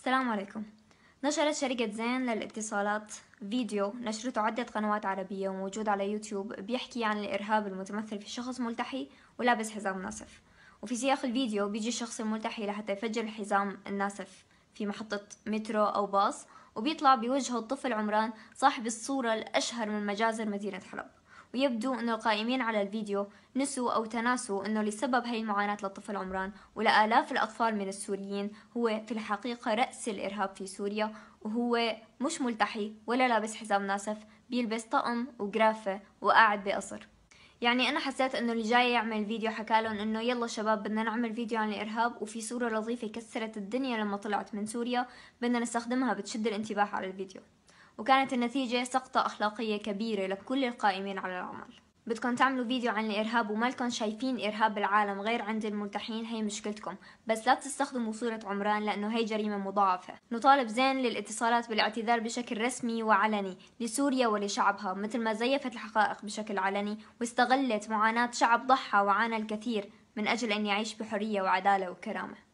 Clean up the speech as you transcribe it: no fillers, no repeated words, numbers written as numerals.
السلام عليكم. نشرت شركة زين للاتصالات فيديو نشرته عدة قنوات عربية وموجود على يوتيوب بيحكي عن الإرهاب المتمثل في شخص ملتحي ولابس حزام ناسف. وفي سياق الفيديو بيجي الشخص الملتحي لحتى يفجر الحزام الناسف في محطة مترو أو باص، وبيطلع بوجهه الطفل عمران صاحب الصورة الأشهر من مجازر مدينة حلب. ويبدو أن القائمين على الفيديو نسوا أو تناسوا أنه لسبب هاي المعاناة للطفل عمران ولآلاف الأطفال من السوريين هو في الحقيقة رأس الإرهاب في سوريا، وهو مش ملتحي ولا لابس حزام ناسف، بيلبس طقم وجرافة وقاعد بقصر. يعني أنا حسيت إنه اللي جاي يعمل فيديو حكالن إنه يلا شباب بدنا نعمل فيديو عن الإرهاب، وفي صورة لطيفة كسرت الدنيا لما طلعت من سوريا بدنا نستخدمها بتشد الانتباه على الفيديو، وكانت النتيجة سقطة أخلاقية كبيرة لكل القائمين على العمل. بدكم تعملوا فيديو عن الإرهاب ومالكم شايفين إرهاب العالم غير عند الملتحين، هي مشكلتكم، بس لا تستخدموا صورة عمران لأنه هي جريمة مضاعفة. نطالب زين للاتصالات بالاعتذار بشكل رسمي وعلني لسوريا ولشعبها، مثل ما زيفت الحقائق بشكل علني واستغلت معاناة شعب ضحى وعانى الكثير من أجل أن يعيش بحرية وعدالة وكرامة.